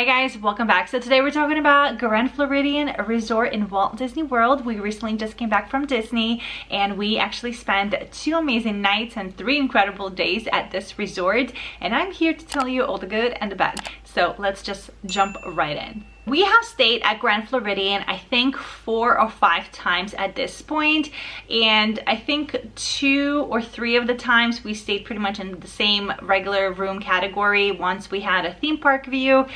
Hey guys, welcome back. So today we're talking about Grand Floridian Resort in Walt Disney World. We recently just came back from Disney and we actually spent 2 amazing nights and 3 incredible days at this resort. And I'm here to tell you all the good and the bad. So let's just jump right in. We have stayed at Grand Floridian, I think 4 or 5 times at this point, and I think 2 or 3 of the times we stayed pretty much in the same regular room category. Once we had a theme park view,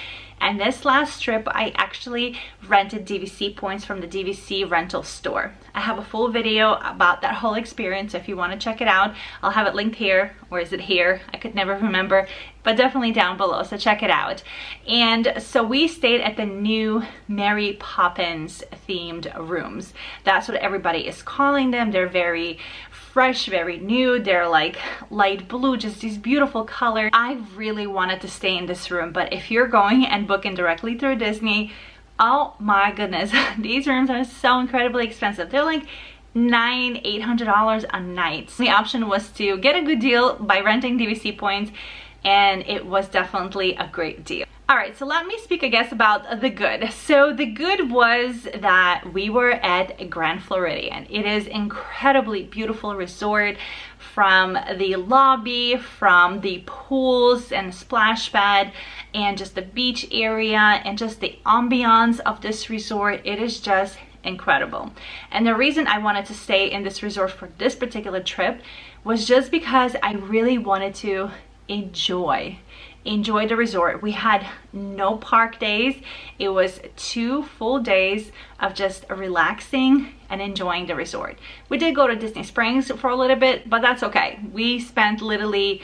and this last trip I actually rented DVC points from the DVC rental store. I have a full video about that whole experience, so if you want to check it out, I'll have it linked here, or is it here? I could never remember, but definitely down below, so check it out. And so we stayed at the new Mary Poppins themed rooms. That's what everybody is calling them. They're very fresh, very new. They're like light blue, just these beautiful colors. I really wanted to stay in this room, but if you're going and booking directly through Disney, oh my goodness, these rooms are so incredibly expensive. They're like $800 a night. The option was to get a good deal by renting DVC points, and it was definitely a great deal. All right, so let me speak, I guess, about the good. So the good was that we were at Grand Floridian. It is incredibly beautiful resort, from the lobby, from the pools and splash pad, and just the beach area, and just the ambiance of this resort. It is just incredible. And the reason I wanted to stay in this resort for this particular trip was just because I really wanted to enjoy the resort. We had no park days. It was 2 full days of just relaxing and enjoying the resort. We did go to Disney Springs for a little bit, but that's okay. We spent literally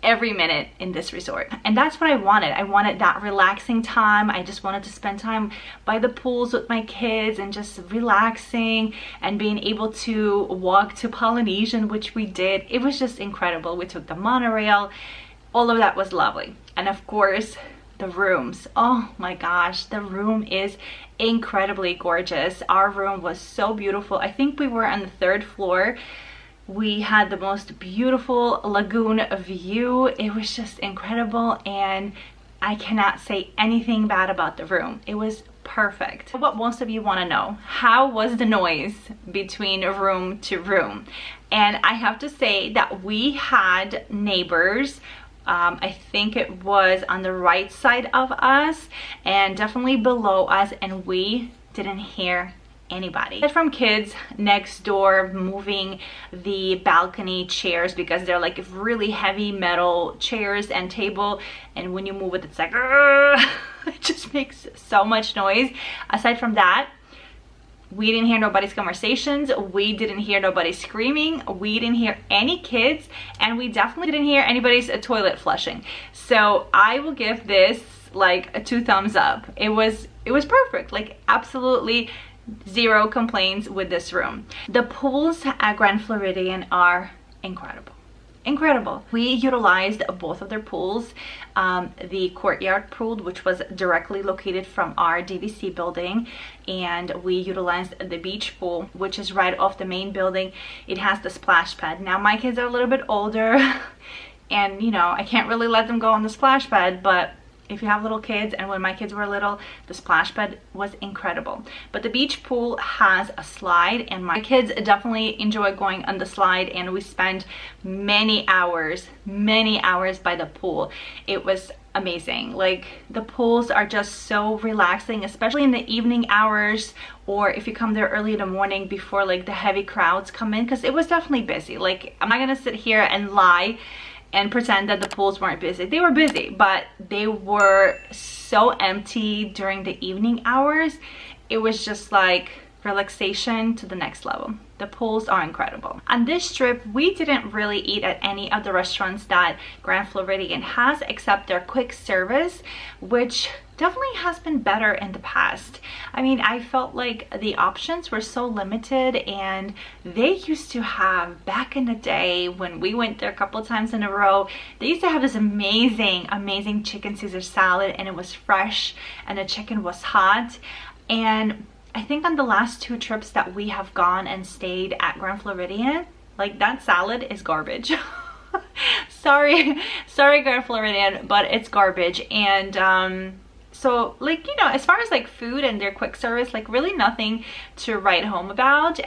every minute in this resort, and that's what I wanted. I wanted that relaxing time. I just wanted to spend time by the pools with my kids and just relaxing and being able to walk to Polynesian, which we did. It was just incredible. We took the monorail. All of that was lovely. And of course, the rooms. Oh my gosh, the room is incredibly gorgeous. Our room was so beautiful. I think we were on the 3rd floor. We had the most beautiful lagoon view. It was just incredible, and I cannot say anything bad about the room. It was perfect. What most of you want to know, how was the noise between room to room? And I have to say that we had neighbors. I think it was on the right side of us and definitely below us, and we didn't hear anybody. Aside from kids next door moving the balcony chairs, because they're like really heavy metal chairs and table, and when you move it, it's like it just makes so much noise. Aside from that, we didn't hear nobody's conversations. We didn't hear nobody screaming. We didn't hear any kids, and we definitely didn't hear anybody's toilet flushing. So I will give this like a 2 thumbs up. It was perfect. Like absolutely 0 complaints with this room. The pools at Grand Floridian are incredible. Incredible. We utilized both of their pools. The courtyard pool, which was directly located from our DVC building, and we utilized the beach pool, which is right off the main building. It has the splash pad. Now my kids are a little bit older and you know, I can't really let them go on the splash pad, but if you have little kids, and when my kids were little, the splash pad was incredible. But the beach pool has a slide, and my kids definitely enjoy going on the slide, and we spent many hours by the pool. It was amazing. Like, the pools are just so relaxing, especially in the evening hours, or if you come there early in the morning before like the heavy crowds come in, because it was definitely busy. Like, I'm not gonna sit here and lie and pretend that the pools weren't busy. They were busy, but they were so empty during the evening hours. It was just like relaxation to the next level. The pools are incredible. On this trip, we didn't really eat at any of the restaurants that Grand Floridian has, except their quick service, which definitely has been better in the past. I mean, I felt like the options were so limited, and they used to have, back in the day when we went there a couple of times in a row, they used to have this amazing chicken Caesar salad, and it was fresh and the chicken was hot. And I think on the last 2 trips that we have gone and stayed at Grand Floridian, like, that salad is garbage. sorry Grand Floridian, but it's garbage. And So like, you know, as far as like food and their quick service, like really nothing to write home about.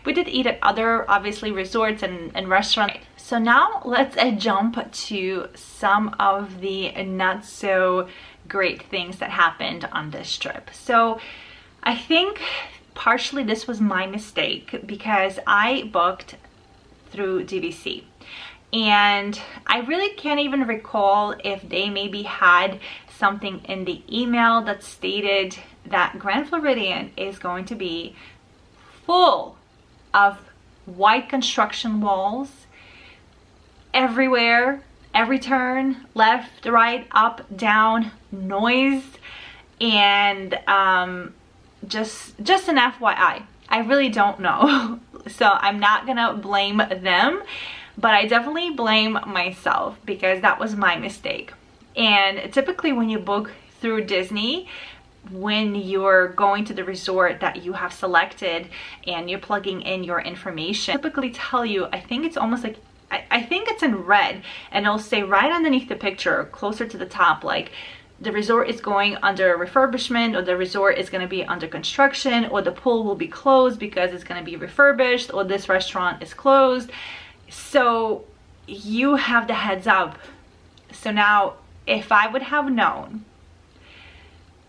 We did eat at other obviously resorts and restaurants. So now let's jump to some of the not so great things that happened on this trip. So I think partially this was my mistake because I booked through DVC. And I really can't even recall if they maybe had something in the email that stated that Grand Floridian is going to be full of white construction walls everywhere, every turn, left, right, up, down, noise, and just an FYI. I really don't know. So I'm not gonna blame them, but I definitely blame myself because that was my mistake. And typically when you book through Disney, when you're going to the resort that you have selected and you're plugging in your information, typically tell you, I think it's almost like, I think it's in red, and it'll say right underneath the picture, closer to the top, like the resort is going under refurbishment, or the resort is going to be under construction, or the pool will be closed because it's going to be refurbished, or this restaurant is closed. So you have the heads up. So now if I would have known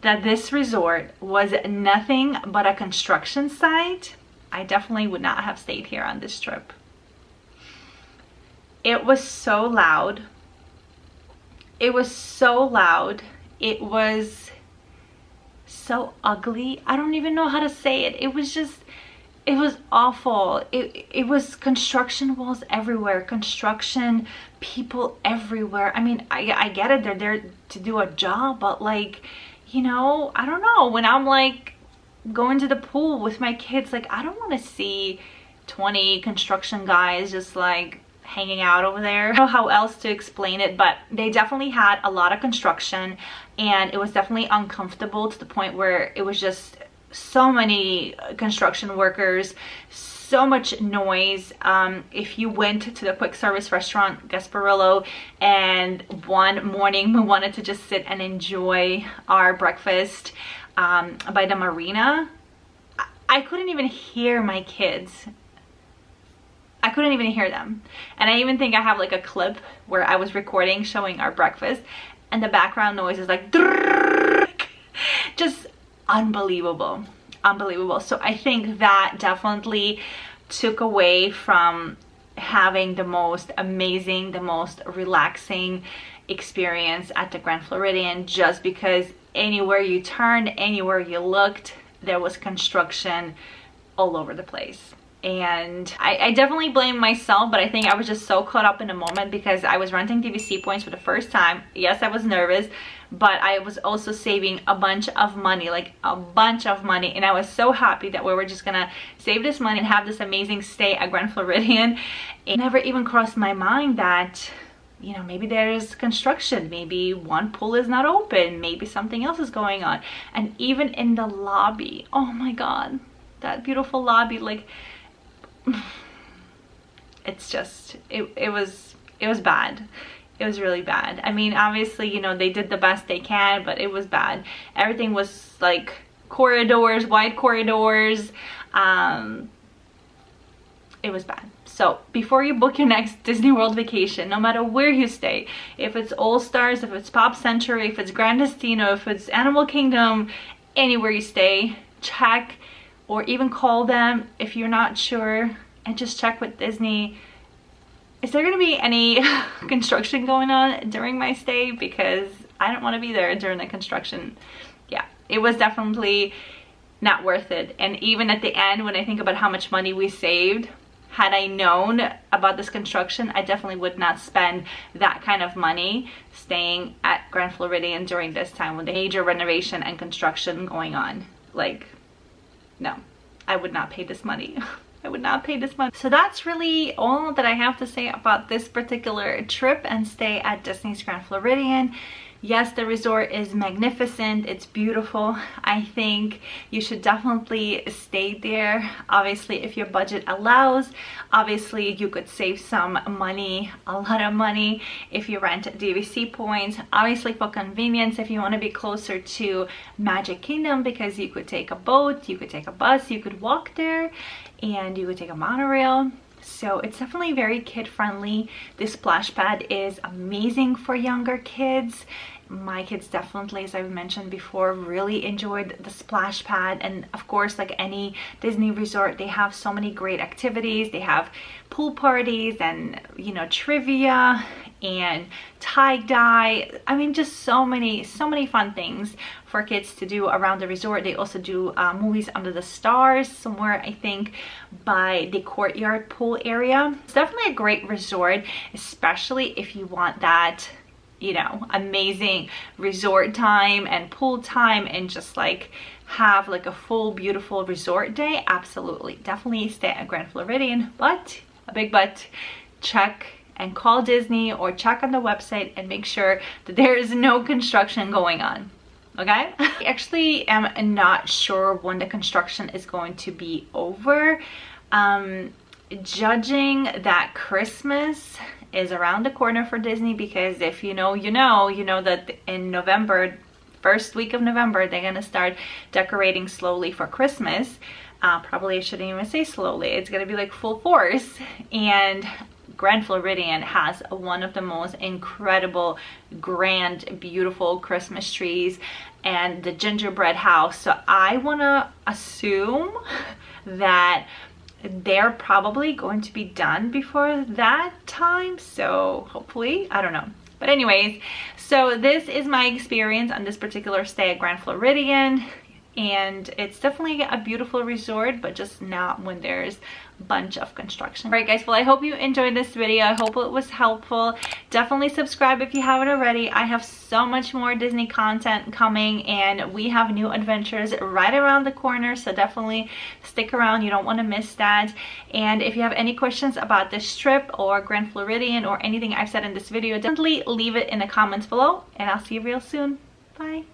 that this resort was nothing but a construction site, I definitely would not have stayed here on this trip. It was so loud. It was so loud. It was so ugly. I don't even know how to say it. It was just, it was awful. It was construction walls everywhere, construction people everywhere. I mean, I get it, they're there to do a job, but like, you know, I don't know, when I'm like going to the pool with my kids, like I don't want to see 20 construction guys just like hanging out over there. I don't know how else to explain it, but they definitely had a lot of construction, and it was definitely uncomfortable to the point where it was just so many construction workers, so much noise. If you went to the quick service restaurant Gasparillo, and one morning we wanted to just sit and enjoy our breakfast by the marina, I couldn't even hear my kids. I couldn't even hear them. And I even think I have like a clip where I was recording showing our breakfast, and the background noise is like just unbelievable, unbelievable. So I think that definitely took away from having the most amazing, the most relaxing experience at the Grand Floridian, just because anywhere you turned, anywhere you looked, there was construction all over the place. And I definitely blame myself, but I think I was just so caught up in the moment because I was renting DVC points for the first time. Yes, I was nervous, but I was also saving a bunch of money, like a bunch of money. And I was so happy that we were just gonna save this money and have this amazing stay at Grand Floridian. It never even crossed my mind that, you know, maybe there's construction, maybe one pool is not open, maybe something else is going on. And even in the lobby, oh my God, that beautiful lobby, like, it's just, it was bad. It was really bad. I mean, obviously, you know, they did the best they can, but it was bad. Everything was like corridors, wide corridors. It was bad. So before you book your next Disney World vacation, no matter where you stay, if it's All Stars, if it's Pop Century, if it's Grand Destino, if it's Animal Kingdom, anywhere you stay, check or even call them if you're not sure, and just check with Disney. Is there gonna be any construction going on during my stay? Because I don't want to be there during the construction. Yeah, it was definitely not worth it. And even at the end, when I think about how much money we saved, had I known about this construction, I definitely would not spend that kind of money staying at Grand Floridian during this time with the major renovation and construction going on. Like, no, I would not pay this money. I would not pay this money. So that's really all that I have to say about this particular trip and stay at Disney's Grand Floridian. Yes, the resort is magnificent, it's beautiful. I think you should definitely stay there. Obviously, if your budget allows, obviously you could save some money, a lot of money, if you rent DVC points. Obviously, for convenience, if you want to be closer to Magic Kingdom, because you could take a boat, you could take a bus, you could walk there, and you could take a monorail. So it's definitely very kid friendly. This splash pad is amazing for younger kids. My kids definitely, as I mentioned before, really enjoyed the splash pad. And of course, like any Disney resort, they have so many great activities. They have pool parties and, you know, trivia and tie-dye. I mean, just so many fun things for kids to do around the resort. They also do movies under the stars somewhere, I think, by the courtyard pool area. It's definitely a great resort, especially if you want that, you know, amazing resort time and pool time and just like have like a full beautiful resort day. Absolutely, definitely stay at Grand Floridian, but a big but, check and call Disney or check on the website and make sure that there is no construction going on. Okay? I actually am not sure when the construction is going to be over. Judging that Christmas is around the corner for Disney, because if you know, you know that in November, first week of November, they're gonna start decorating slowly for Christmas. Probably I shouldn't even say slowly, it's gonna be like full force. And Grand Floridian has one of the most incredible, grand, beautiful Christmas trees and the gingerbread house. So I want to assume that they're probably going to be done before that time. So hopefully, I don't know. But anyways, so this is my experience on this particular stay at Grand Floridian. And it's definitely a beautiful resort, but just not when there's a bunch of construction. All right, guys, well, I hope you enjoyed this video. I hope it was helpful. Definitely subscribe if you haven't already. I have so much more Disney content coming, and we have new adventures right around the corner, so definitely stick around. You don't want to miss that. And if you have any questions about this trip or Grand Floridian or anything I've said in this video, definitely leave it in the comments below, and I'll see you real soon. Bye.